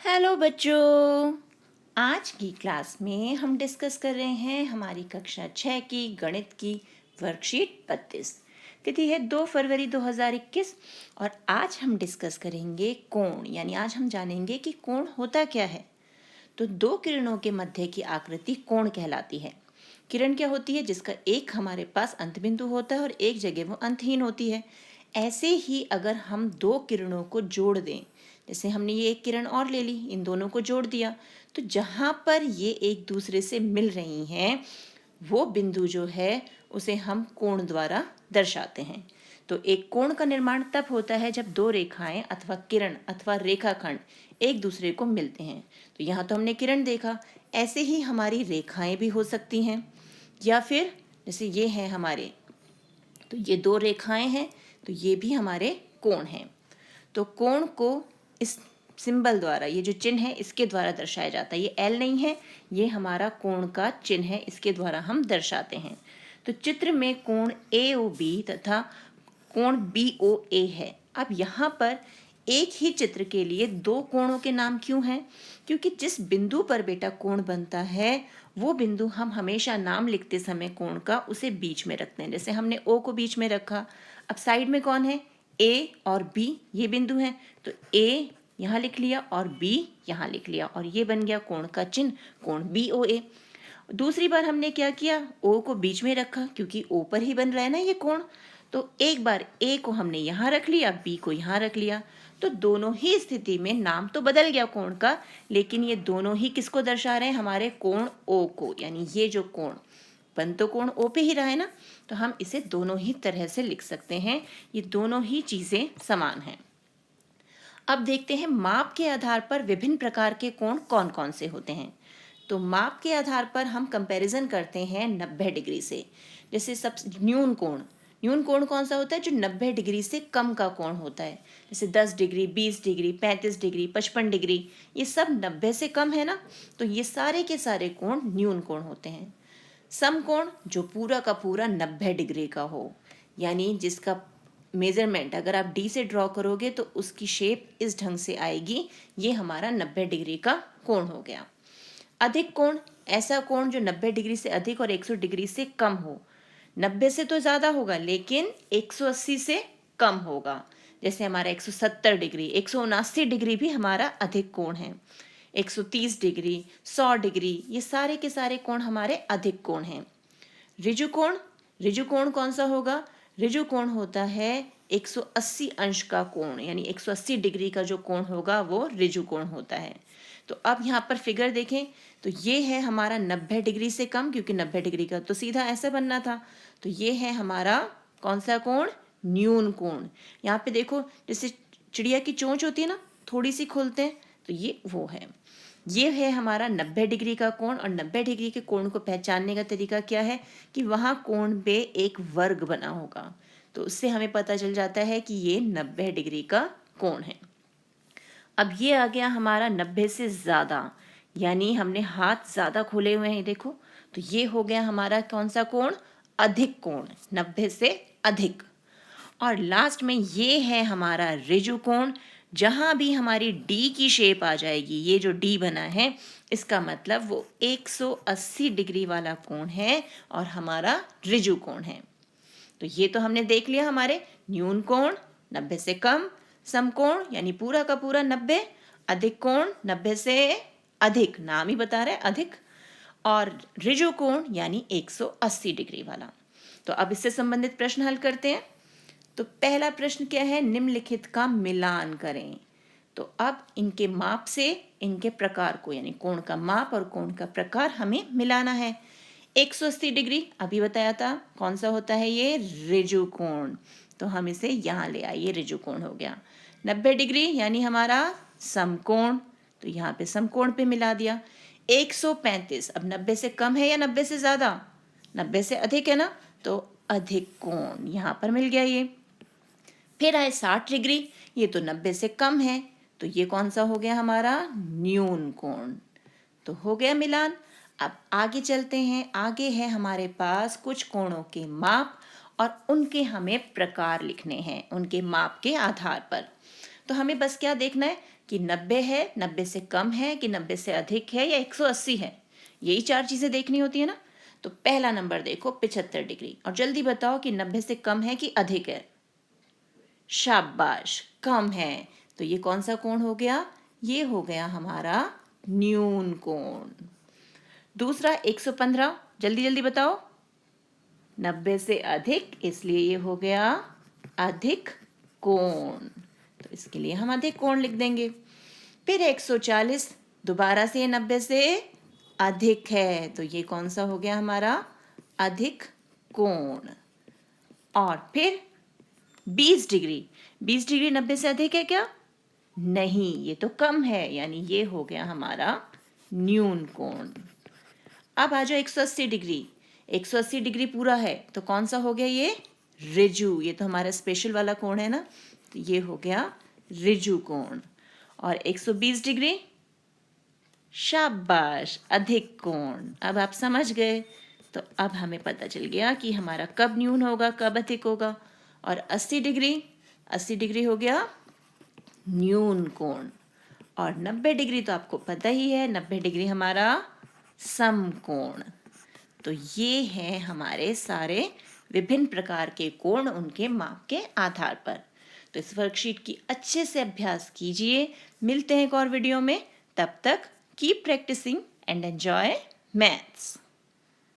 Hello बच्चों। आज की क्लास में हम डिस्कस कर रहे हैं हमारी कक्षा 6 की गणित की वर्कशीट 32। तिथि है 2 फरवरी 2021 और आज हम डिस्कस करेंगे कोण, यानी आज हम जानेंगे कि कोण होता क्या है। तो दो किरणों के मध्य की आकृति कोण कहलाती है। किरण क्या होती है? जिसका एक हमारे पास अंत बिंदु होता है और एक जगह वो अंतहीन होती है। ऐसे ही अगर हम दो किरणों को जोड़ दें, जैसे हमने ये एक किरण और ले ली, इन दोनों को जोड़ दिया, तो जहाँ पर ये एक दूसरे से मिल रही हैं वो बिंदु जो है उसे हम कोण द्वारा दर्शाते हैं। तो एक कोण का निर्माण तब होता है जब दो रेखाएं अथवा किरण अथवा रेखाखंड एक दूसरे को मिलते हैं। तो यहाँ तो हमने किरण देखा, ऐसे ही हमारी रेखाएं भी हो सकती हैं, या फिर जैसे ये हैं हमारे, तो ये दो रेखाएं हैं, तो ये भी हमारे कोण हैं। तो कोण को इस सिंबल द्वारा, ये जो चिन्ह है इसके द्वारा दर्शाया जाता है। ये एल नहीं है, ये हमारा कोण का चिन्ह है, इसके द्वारा हम दर्शाते हैं। तो चित्र में कोण ए ओ बी तथा कोण बी ओ ए है। अब यहाँ पर एक ही चित्र के लिए दो कोणों के नाम क्यों हैं? क्योंकि जिस बिंदु पर बेटा कोण बनता है वो बिंदु हम हमेशा नाम लिखते समय कोण का उसे बीच में रखते हैं। जैसे हमने ओ को बीच में रखा, अब साइड में कौन है? ए और बी, ये बिंदु हैं, तो ए यहाँ लिख लिया और बी यहाँ लिख लिया और ये बन गया कोण का चिन्ह, कोण बी ओ ए। दूसरी बार हमने क्या किया? ओ को बीच में रखा, क्योंकि ओ पर ही बन रहा है ना ये कोण। तो एक बार ए को हमने यहाँ रख लिया, बी को यहाँ रख लिया, तो दोनों ही स्थिति में नाम तो बदल गया कोण का, लेकिन ये दोनों ही किसको दर्शा रहे हैं? हमारे कोण ओ को। यानी ये जो कोण बन तो कोण ओ पे ही रहा है ना, तो हम इसे दोनों ही तरह से लिख सकते हैं। ये दोनों ही चीजें समान हैं। अब देखते हैं माप के आधार पर विभिन्न प्रकार के कोण कौन कौन से होते हैं। तो माप के आधार पर हम कंपैरिजन करते हैं 90 डिग्री से। जैसे सब न्यून कोण, न्यून कोण कौन सा होता है? जो 90 डिग्री से कम का कोण होता है। जैसे 10 डिग्री, 20 डिग्री, 35 डिग्री, 55 डिग्री, ये सब 90 से कम है ना, तो ये सारे के सारे कोण न्यून कोण होते हैं। समकोण जो पूरा का पूरा 90 डिग्री का हो, यानी जिसका मेजरमेंट अगर आप डी से ड्रॉ करोगे तो उसकी शेप इस ढंग से आएगी, ये हमारा 90 डिग्री का कोण हो गया। अधिक कोण ऐसा कोण जो 90 डिग्री से अधिक और 100 डिग्री से कम हो। 90 से तो ज़्यादा होगा लेकिन 180 से कम होगा। जैसे हमारा 170 डिग्री, 179 डिग्री भी हमारा अधिक कोण है। 130 डिग्री, 100 डिग्री, ये सारे के सारे कोण हमारे अधिक कोण हैं। ऋजु कोण, ऋजु कोण कौन सा होगा? ऋजु कोण होता है 180 अंश का कोण, यानी 180 डिग्री का जो कोण होगा वो ऋजु कोण होता है। तो अब यहाँ पर फिगर देखें तो ये है हमारा 90 डिग्री से कम, क्योंकि 90 डिग्री का तो सीधा ऐसा बनना था। तो ये है हमारा कौन सा कोण? न्यून कोण। यहाँ पे देखो जैसे चिड़िया की चोंच होती है ना, थोड़ी सी खोलते हैं, तो ये वो है। ये है हमारा 90 डिग्री का कोण। और 90 डिग्री के कोण को पहचानने का तरीका क्या है? कि वहाँ कोण पे एक वर्ग बना होगा, तो उससे हमें पता चल जाता है कि ये 90 डिग्री का कोण है। अब ये आ गया हमारा 90 से ज़्यादा, यानी हमने हाथ ज़्यादा खोले हुए हैं, देखो, तो ये हो गया हमारा कौन सा कोण? अधिक कोण, 90 से अधिक। और लास्ट में ये है हमारा ऋजु कोण। जहाँ भी हमारी डी की शेप आ जाएगी, ये जो डी बना है इसका मतलब वो 180 डिग्री वाला कोण है और हमारा ऋजु कोण है। तो ये तो हमने देख लिया हमारे न्यून कोण 90 से कम, समकोण यानी पूरा का पूरा 90, अधिक कोण 90 से अधिक, नाम ही बता रहा है अधिक, और ऋजु कोण यानी 180 डिग्री वाला। तो अब इससे संबंधित प्रश्न हल करते हैं। तो पहला प्रश्न क्या है? निम्नलिखित का मिलान करें। तो अब इनके माप से इनके प्रकार को, यानी कोण का माप और कोण का प्रकार हमें मिलाना है। 180 डिग्री अभी बताया था, कौन सा होता है? ये ऋजु कोण, तो हम इसे यहाँ ले आए, ये ऋजु कोण हो गया। 90 डिग्री यानी हमारा समकोण, तो यहाँ पे समकोण पे मिला दिया। 135, अब 90 से कम है या 90 से ज़्यादा? 90 से अधिक है ना, तो अधिक कोण यहाँ पर मिल गया ये। फिर आए 60 डिग्री, ये तो 90 से कम है, तो ये कौन सा हो गया हमारा? न्यून कोण, तो हो गया मिलान। अब आगे चलते हैं। आगे है हमारे पास कुछ कोणों के माप और उनके हमें प्रकार लिखने हैं, उनके माप के आधार पर। तो हमें बस क्या देखना है? कि 90 है, 90 से कम है कि 90 से अधिक है या 180 है। यही 4 चीज़ें देखनी होती है ना। तो पहला नंबर देखो 75 डिग्री और जल्दी बताओ कि 90 से कम है कि अधिक है। शाबाश, कम है। तो ये कौन सा कोण हो गया? ये हो गया हमारा न्यून कोण। दूसरा 115, जल्दी जल्दी बताओ। 90 से अधिक, इसलिए ये हो गया अधिक कोण। तो इसके लिए हम अधिक कोण लिख देंगे। फिर 140, दोबारा से 90 से अधिक है, तो ये कौन सा हो गया हमारा? अधिक कोण। और फिर 20 डिग्री, 20 डिग्री 90 से अधिक है क्या? नहीं, ये तो कम है, यानी ये हो गया हमारा न्यून कोण। अब आ जाओ 180 डिग्री, 180 डिग्री पूरा है तो कौन सा हो गया ये? ऋजु। ये तो हमारा स्पेशल वाला कोण है ना, तो ये हो गया ऋजु कोण। और 120 डिग्री, शाबाश, अधिक कोण। अब आप समझ गए। तो अब हमें पता चल गया कि हमारा कब न्यून होगा, कब अधिक होगा। और 80 डिग्री, 80 डिग्री हो गया न्यून कोण। और 90 डिग्री तो आपको पता ही है, 90 डिग्री हमारा समकोण। तो ये हैं हमारे सारे विभिन्न प्रकार के कोण उनके माप के आधार पर। तो इस वर्कशीट की अच्छे से अभ्यास कीजिए। मिलते हैं एक और वीडियो में। तब तक keep practising and enjoy maths.